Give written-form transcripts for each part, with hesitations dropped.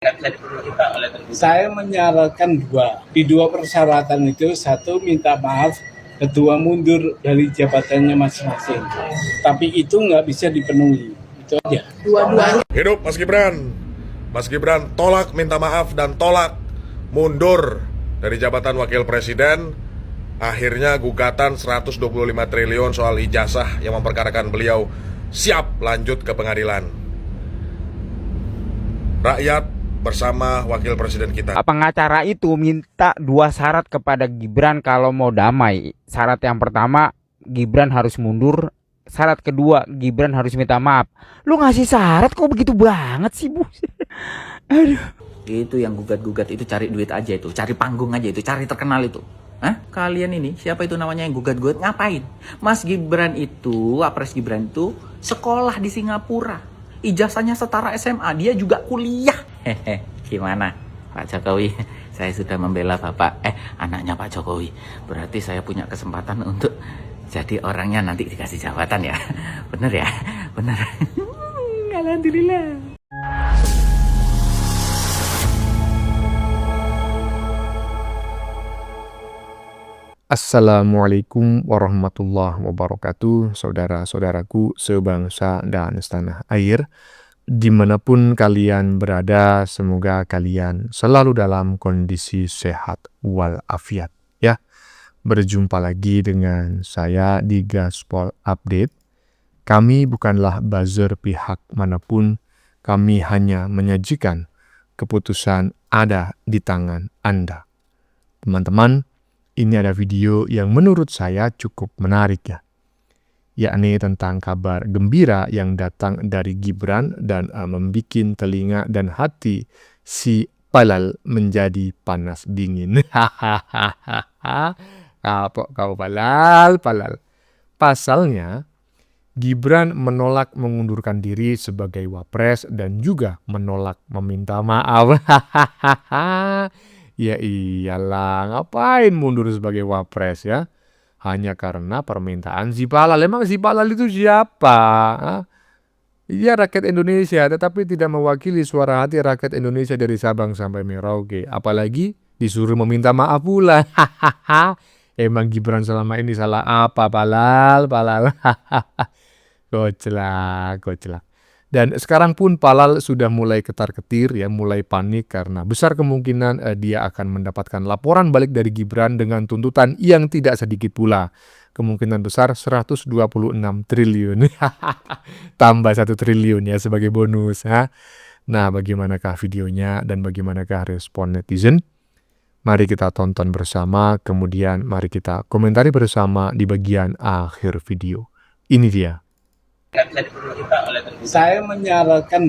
nggak bisa dipenuhi Pak oleh tergugat. Saya menyarankan di dua persyaratan itu, satu minta maaf, kedua mundur dari jabatannya masing-masing. Tapi itu nggak bisa dipenuhi, itu aja. Dua-duanya. Hidup Mas Gibran. Mas Gibran tolak minta maaf dan tolak mundur dari jabatan Wakil Presiden. Akhirnya gugatan 125 triliun soal ijazah yang memperkarakan beliau siap lanjut ke pengadilan. Rakyat bersama Wakil Presiden kita. Pengacara itu minta dua syarat kepada Gibran kalau mau damai. Syarat yang pertama, Gibran harus mundur. Syarat kedua, Gibran harus minta maaf. Lu ngasih syarat kok begitu banget sih, Bu? Aduh. Itu yang gugat-gugat itu cari duit aja itu, cari panggung aja itu, cari terkenal itu. Hah? Kalian ini, siapa itu namanya yang gugat-gugat? Ngapain? Mas Gibran itu, Wapres Gibran itu sekolah di Singapura. Ijazahnya setara SMA, dia juga kuliah. Hehe, gimana Pak Jokowi? Saya sudah membela Bapak, anaknya Pak Jokowi. Berarti saya punya kesempatan untuk jadi orangnya nanti dikasih jabatan ya. Bener ya? Bener. Alhamdulillah. Assalamualaikum warahmatullahi wabarakatuh, saudara-saudaraku sebangsa dan setanah air. Dimanapun kalian berada, semoga kalian selalu dalam kondisi sehat walafiat. Ya, berjumpa lagi dengan saya di Gaspol Update. Kami bukanlah buzzer pihak manapun, kami hanya menyajikan keputusan ada di tangan Anda. Teman-teman, ini ada video yang menurut saya cukup menarik ya, yakni tentang kabar gembira yang datang dari Gibran dan membikin telinga dan hati si Palal menjadi panas dingin. Kapok kau Palal. Pasalnya, Gibran menolak mengundurkan diri sebagai wapres dan juga menolak meminta maaf. Ya iyalah, ngapain mundur sebagai wapres ya? Hanya karena permintaan si Palal. Emang si Palal itu siapa? Dia rakyat Indonesia, tetapi tidak mewakili suara hati rakyat Indonesia dari Sabang sampai Merauke. Apalagi disuruh meminta maaf pula. Emang Gibran selama ini salah apa, Palal? Koclak. Dan sekarang pun Palal sudah mulai ketar-ketir ya, mulai panik karena besar kemungkinan dia akan mendapatkan laporan balik dari Gibran dengan tuntutan yang tidak sedikit pula. Kemungkinan besar 126 triliun. Tambah 1 triliun ya sebagai bonus. Nah, bagaimanakah videonya dan bagaimanakah respon netizen? Mari kita tonton bersama, kemudian mari kita komentari bersama di bagian akhir video. Ini dia. Nggak bisa dipenuhi Pak oleh tergugat. Saya menyarankan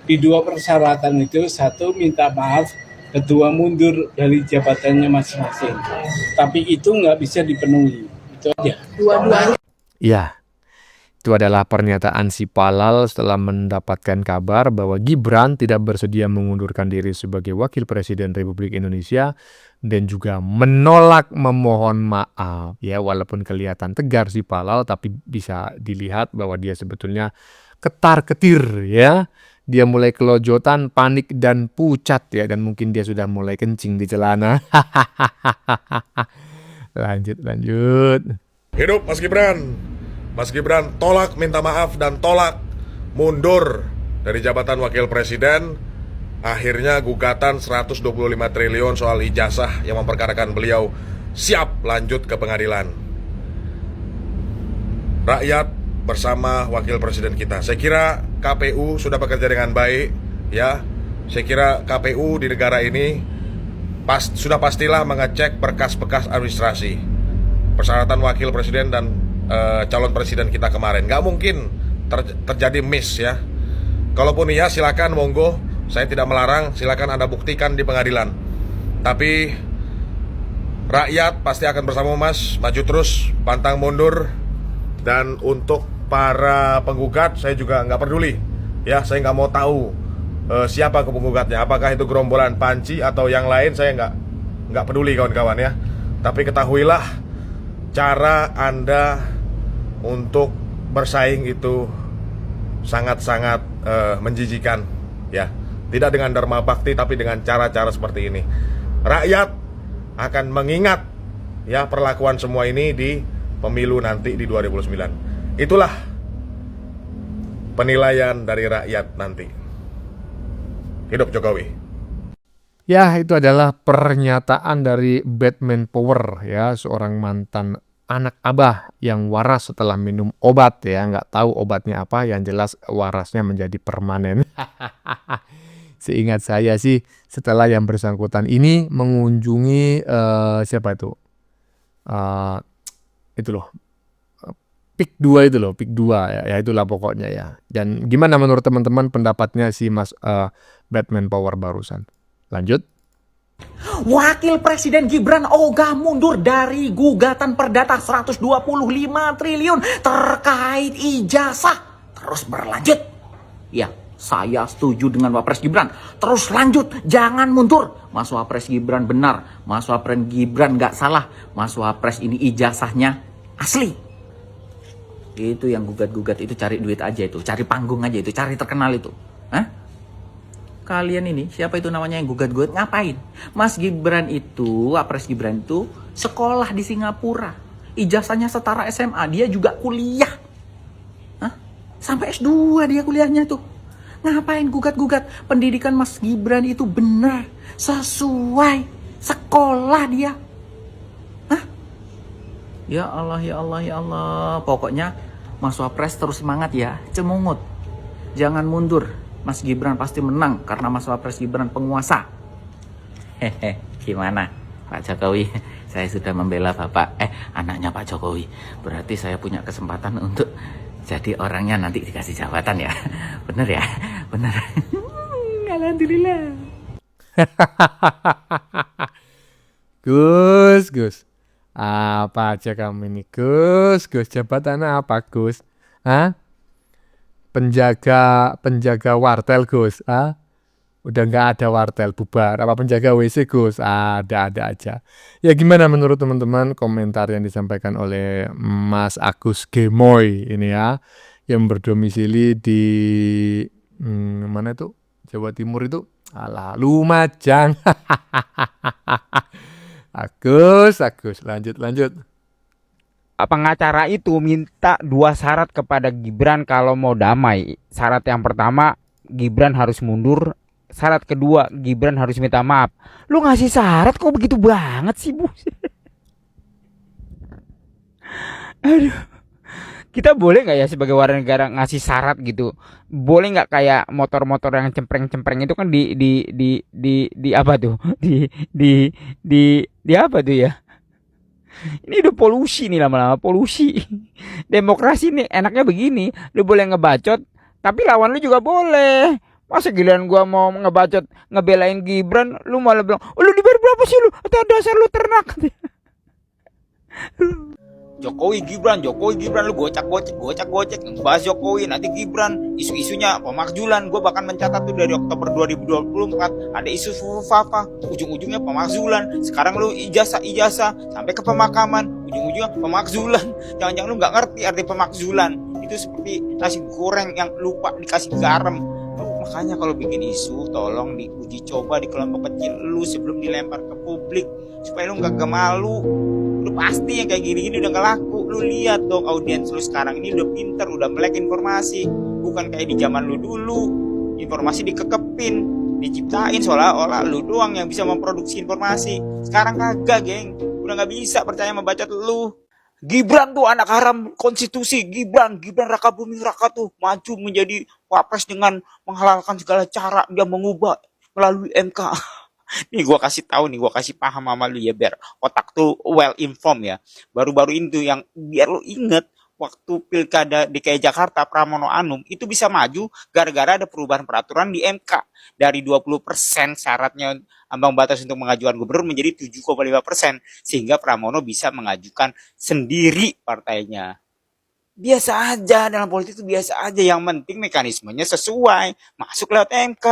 di dua persyaratan itu, satu minta maaf, kedua mundur dari jabatannya masing-masing. Tapi itu nggak bisa dipenuhi, itu aja. Dua-duanya. Ya, itu adalah pernyataan si Palal setelah mendapatkan kabar bahwa Gibran tidak bersedia mengundurkan diri sebagai Wakil Presiden Republik Indonesia dan juga menolak memohon maaf. Ya, walaupun kelihatan tegar si Palal, tapi bisa dilihat bahwa dia sebetulnya ketar-ketir ya. Dia mulai kelojotan, panik dan pucat ya, dan mungkin dia sudah mulai kencing di celana. Lanjut. Hidup Mas Gibran. Mas Gibran tolak minta maaf dan tolak mundur dari jabatan Wakil Presiden. Akhirnya gugatan 125 triliun soal ijazah yang memperkarakan beliau siap lanjut ke pengadilan. Rakyat bersama Wakil Presiden kita. Saya kira KPU sudah bekerja dengan baik ya. Saya kira KPU di negara ini sudah pastilah mengecek berkas-berkas administrasi, persyaratan Wakil Presiden dan calon presiden kita kemarin. Nggak mungkin terjadi miss ya. Kalaupun iya silakan monggo, saya tidak melarang, silakan Anda buktikan di pengadilan. Tapi rakyat pasti akan bersama Mas, maju terus, pantang mundur. Dan untuk para penggugat saya juga nggak peduli ya, saya nggak mau tahu siapa penggugatnya, apakah itu gerombolan Panci atau yang lain, saya nggak peduli kawan-kawan ya. Tapi ketahuilah cara Anda untuk bersaing itu sangat-sangat menjijikan ya. Tidak dengan dharma bakti, tapi dengan cara-cara seperti ini. Rakyat akan mengingat ya perlakuan semua ini di pemilu nanti di 2009. Itulah penilaian dari rakyat nanti. Hidup Jokowi. Ya, itu adalah pernyataan dari Batman Power ya, seorang mantan anak abah yang waras setelah minum obat ya, nggak tahu obatnya apa, yang jelas warasnya menjadi permanen. Seingat saya sih setelah yang bersangkutan ini mengunjungi siapa itu? Itu loh. Pik 2 itu loh, Pik 2 ya, ya itulah pokoknya ya. Dan gimana menurut teman-teman pendapatnya si Mas Batman Power barusan? Lanjut. Wakil Presiden Gibran ogah mundur dari gugatan perdata 125 triliun terkait ijazah. Terus berlanjut. Ya, saya setuju dengan Wapres Gibran. Terus lanjut, jangan mundur. Mas Wapres Gibran benar. Mas Wapres Gibran gak salah. Mas Wapres ini ijazahnya asli. Itu yang gugat-gugat itu cari duit aja itu. Cari panggung aja itu. Cari terkenal itu. Hah? Kalian ini, siapa itu namanya yang gugat-gugat, ngapain? Mas Gibran itu, Wapres Gibran itu sekolah di Singapura. Ijazahnya setara SMA, dia juga kuliah. Hah? Sampai S2 dia kuliahnya tuh. Ngapain gugat-gugat? Pendidikan Mas Gibran itu benar, sesuai sekolah dia. Hah? Ya Allah, ya Allah, ya Allah. Pokoknya Mas Wapres terus semangat ya, cemungut. Jangan mundur. Mas Gibran pasti menang karena Mas Wapres Gibran penguasa. Hehe, gimana Pak Jokowi? Saya sudah membela Bapak, anaknya Pak Jokowi. Berarti saya punya kesempatan untuk jadi orangnya nanti dikasih jabatan ya. Bener ya? Bener. Alhamdulillah. Gus. Apa aja kamu ini? Gus, jabatan apa Gus? Hah? Penjaga wartel Gus, udah nggak ada wartel, bubar. Apa penjaga WC Gus? Ada aja. Ya gimana menurut teman-teman komentar yang disampaikan oleh Mas Agus Gemoy ini ya, yang berdomisili di mana itu, Jawa Timur itu, Lumajang. Agus, lanjut. Pengacara itu minta 2 syarat kepada Gibran kalau mau damai. Syarat yang pertama, Gibran harus mundur. Syarat kedua, Gibran harus minta maaf. Lu ngasih syarat kok begitu banget sih, Bu? Aduh. Kita boleh nggak ya sebagai warga negara ngasih syarat gitu? Boleh nggak kayak motor-motor yang cempreng-cempreng itu kan di apa tuh? Di apa tuh ya? Ini udah polusi nih, lama-lama polusi. Demokrasi nih enaknya begini, lu boleh ngebacot, tapi lawan lu juga boleh. Masa giliran gua mau ngebacot, ngebelain Gibran, lu malah bilang, "Oh, lu dibayar berapa sih lu? Atau dasar lu ternak." Jokowi Gibran lu gocak ngebahas Jokowi, nanti Gibran isu-isunya pemakzulan. Gue bahkan mencatat tuh dari Oktober 2024 ada isu Fafa, ujung-ujungnya pemakzulan. Sekarang lu ijazah sampai ke pemakaman, ujung-ujungnya pemakzulan. Jangan-jangan lu nggak ngerti arti pemakzulan. Itu seperti nasi goreng yang lupa dikasih garam. Makanya kalau bikin isu tolong diuji coba di kelompok kecil lu sebelum dilempar ke publik supaya lu nggak malu. Lu pasti yang kayak gini-gini udah gak laku. Lu lihat dong audiens lu sekarang ini udah pinter, udah melek informasi. Bukan kayak di zaman lu dulu, informasi dikekepin, diciptain seolah-olah lu doang yang bisa memproduksi informasi. Sekarang kagak, geng. Udah gak bisa percaya membacot lu. Gibran tuh anak haram konstitusi. Gibran Raka Buming Raka tuh maju menjadi wapres dengan menghalalkan segala cara. Dia mengubah melalui MK. Nih gue kasih tahu nih, gue kasih paham sama lu ya, biar otak tuh well informed ya. Baru-baru itu yang biar lu inget, waktu pilkada DKI Jakarta Pramono Anung itu bisa maju gara-gara ada perubahan peraturan di MK. Dari 20% syaratnya ambang batas untuk mengajukan gubernur menjadi 7,5%, sehingga Pramono bisa mengajukan sendiri partainya. Biasa aja, dalam politik itu biasa aja, yang penting mekanismenya sesuai, masuk lewat MK.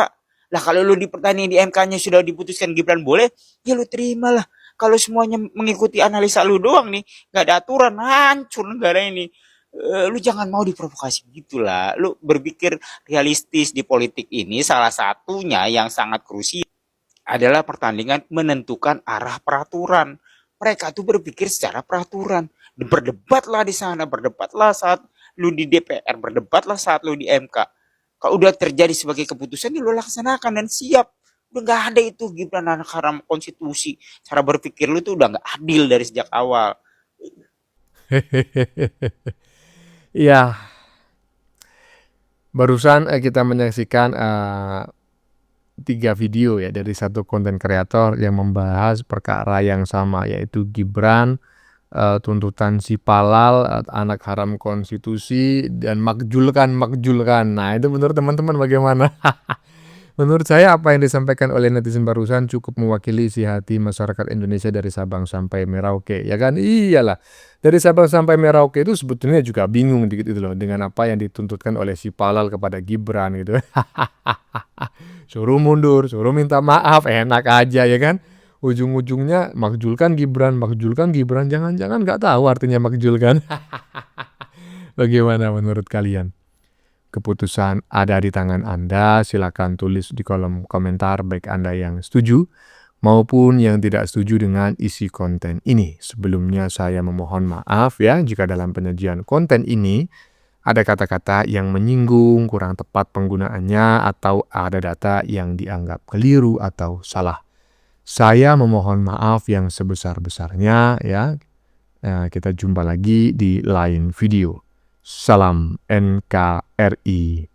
Lah kalau lu di pertandingan di MK-nya sudah diputuskan Gibran boleh, ya lu terimalah. Kalau semuanya mengikuti analisa lu doang nih, gak ada aturan, hancur negara ini. Lu jangan mau diprovokasi gitulah. Lu berpikir realistis di politik ini, salah satunya yang sangat krusial adalah pertandingan menentukan arah peraturan. Mereka tuh berpikir secara peraturan. Berdebatlah di sana, berdebatlah saat lu di DPR, berdebatlah saat lu di MK. Kalau udah terjadi sebagai keputusan, ya lu laksanakan dan siap. Udah nggak ada itu Gibran anak haram konstitusi. Cara berpikir lu tuh udah nggak adil dari sejak awal. Ya, barusan kita menyaksikan 3 video ya dari satu konten kreator yang membahas perkara yang sama, yaitu Gibran, tuntutan si Palal, anak haram konstitusi, dan makjulkan. Nah, itu menurut teman-teman bagaimana? Menurut saya apa yang disampaikan oleh netizen barusan cukup mewakili isi hati masyarakat Indonesia dari Sabang sampai Merauke, ya kan? Iyalah, dari Sabang sampai Merauke itu sebetulnya juga bingung dikit itu loh dengan apa yang dituntutkan oleh si Palal kepada Gibran gitu. Suruh mundur, suruh minta maaf, enak aja ya kan? Ujung-ujungnya makjulkan Gibran, jangan-jangan nggak tahu artinya makjulkan. Bagaimana menurut kalian? Keputusan ada di tangan Anda, silakan tulis di kolom komentar baik Anda yang setuju maupun yang tidak setuju dengan isi konten ini. Sebelumnya saya memohon maaf ya jika dalam penyajian konten ini ada kata-kata yang menyinggung, kurang tepat penggunaannya, atau ada data yang dianggap keliru atau salah. Saya memohon maaf yang sebesar-besarnya ya. Kita jumpa lagi di lain video. Salam NKRI.